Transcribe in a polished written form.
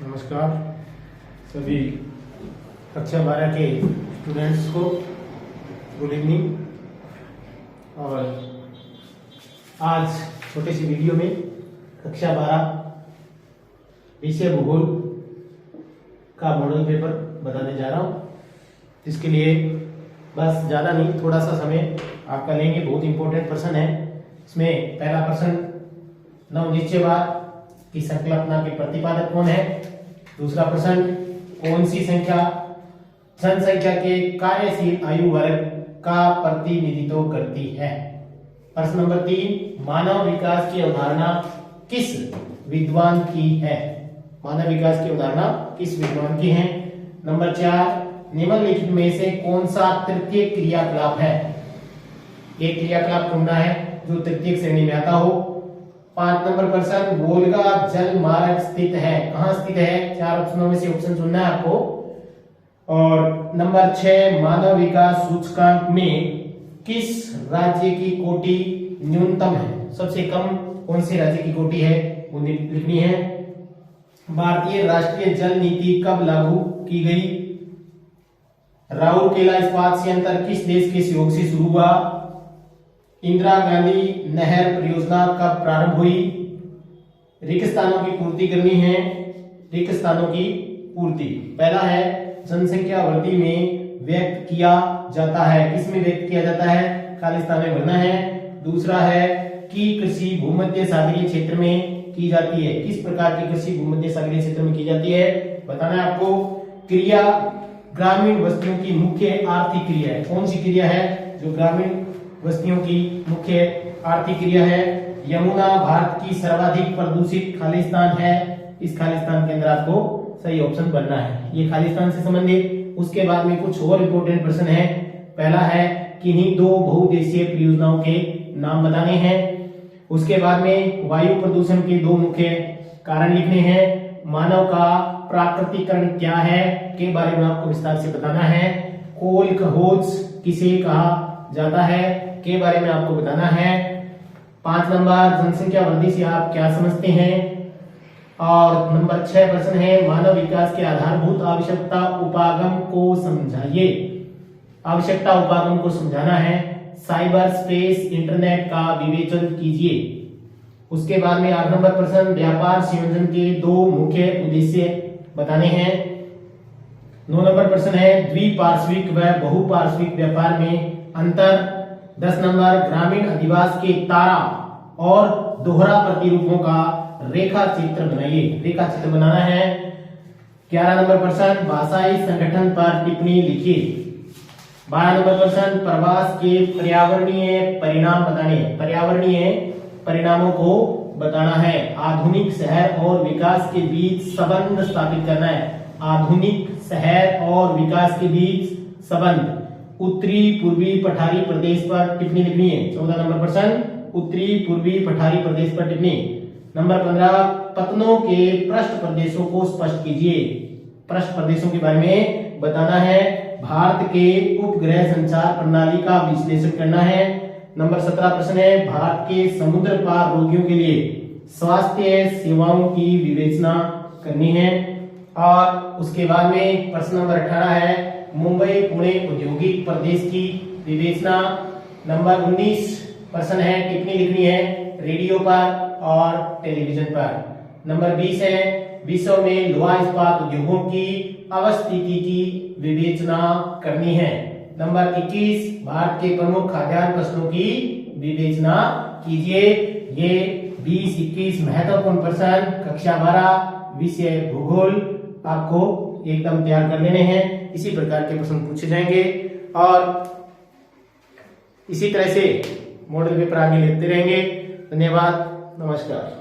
नमस्कार सभी कक्षा 12 के स्टूडेंट्स को गुड इवनिंग। और आज छोटे सी वीडियो में कक्षा 12 विषय भूगोल का मॉडल पेपर बताने जा रहा हूँ, जिसके लिए बस ज़्यादा नहीं थोड़ा सा समय आपका लेंगे। बहुत इंपॉर्टेंट प्रश्न है। इसमें पहला प्रश्न नवनिश्चयवाद की संकल्पना के प्रतिपादक कौन है। दूसरा प्रश्न कौन सी संख्या जनसंख्या के कार्यशील आयु वर्ग का प्रतिनिधित्व करती है। प्रश्न नंबर 3 मानव विकास की अवधारणा किस विद्वान की है। मानव विकास की अवधारणा किस विद्वान की है। नंबर 4 निम्नलिखित में से कौन सा तृतीय क्रियाकलाप है। एक क्रियाकलाप ढूंढना है जो तृतीय श्रेणी में आता हो। 5 नंबर प्रश्न वोल्गा जल मार्ग स्थित है, कहां स्थित है। 4 ऑप्शनों में से ऑप्शन चुनना है आपको। और नंबर 6 मानव विकास सूचकांक में किस राज्य की कोटि न्यूनतम है। सबसे कम कौन से राज्य की कोटि है वो लिखनी है। भारतीय राष्ट्रीय जल नीति कब लागू की गई। राउरकेला इस्पात संयंत्र किस देश के सहयोग से शुरू हुआ। इंदिरा गांधी नहर परियोजना कब प्रारंभ हुई। रिक्त स्थानों की पूर्ति करनी है। रिक्त स्थानों की पूर्ति पहला है जनसंख्या वृद्धि में व्यक्त किया जाता है। किसमें व्यक्त किया जाता है, खाली स्थान में भरना है। दूसरा है कि कृषि भूमध्य सागरीय क्षेत्र में की जाती है। किस प्रकार की कृषि भूमध्य सागरीय क्षेत्र में की जाती है बताना है आपको। क्रिया ग्रामीण वस्तुओं की मुख्य आर्थिक क्रिया है। कौन सी क्रिया है जो ग्रामीण वस्तुओं की मुख्य आर्थिक क्रिया है। यमुना भारत की सर्वाधिक प्रदूषित खालिस्तान है। इस खालिस्तान के अंदर आपको सही ऑप्शन बनना है। ये खालिस्तान से संबंधित। उसके बाद में कुछ और इंपॉर्टेंट प्रश्न है। पहला है किन्हीं 2 बहुउद्देशीय परियोजनाओं के नाम बताने हैं। उसके बाद में वायु प्रदूषण के 2 मुख्य कारण लिखने हैं। मानव का प्राकृतिकरण क्या है के बारे में आपको विस्तार से बताना है। कोल खोज किसे कहा जाता है के बारे में आपको बताना है। 5 नंबर जनसंख्या वृद्धि से आप क्या समझते हैं। और नंबर 6 प्रश्न है मानव विकास के आधारभूत आवश्यकता उपागम को समझाइए। आवश्यकता उपागम को समझाना है। साइबर स्पेस इंटरनेट का विवेचन कीजिए। उसके बाद में 8 नंबर प्रश्न व्यापार संयोजन के 2 मुख्य उद्देश्य बताने हैं। 9 नंबर प्रश्न है द्विपार्श्विक व बहुपार्श्विक व्यापार में अंतर। 10 नंबर ग्रामीण अधिवास के तारा और दोहरा प्रतिरूपों का रेखा चित्र बनाइए। रेखा चित्र बनाना है। 11 नंबर प्रश्न भाषाई संगठन पर टिप्पणी लिखिए। 12 नंबर प्रश्न प्रवास के पर्यावरणीय परिणाम बताने। पर्यावरणीय परिणामों को बताना है। आधुनिक शहर और विकास के बीच संबंध स्थापित करना है। आधुनिक शहर और विकास के बीच संबंध। उत्तरी पूर्वी पठारी प्रदेश पर टिप्पणी लिखनी है। 14 नंबर प्रश्न उत्तरी पूर्वी पठारी प्रदेश पर टिप्पणी। नंबर 15 पत्तनों के पृष्ठ प्रदेशों को स्पष्ट कीजिए। पृष्ठ प्रदेशों के बारे में बताना है। भारत के उपग्रह संचार प्रणाली का विश्लेषण करना है। नंबर 17 प्रश्न है भारत के समुद्र पार रोगियों के लिए स्वास्थ्य सेवाओं की विवेचना करनी है। और उसके बाद में प्रश्न नंबर 18 है मुंबई पुणे औद्योगिक प्रदेश की विवेचना। नंबर 19 प्रश्न है टिप्पणी लिखनी है रेडियो पर और टेलीविजन पर। नंबर 20 है विश्व में लोहा इस्पात उद्योगों की अवस्थिति की विवेचना करनी है। नंबर 21 भारत के प्रमुख खाद्यान्न फसलों की विवेचना कीजिए। ये 20-21 महत्वपूर्ण प्रश्न कक्षा 12 विषय भूगोल आपको एकदम तैयार कर लेने हैं। इसी प्रकार के प्रश्न पूछे जाएंगे और इसी तरह से मॉडल पेपर आगे लेते रहेंगे। धन्यवाद, नमस्कार।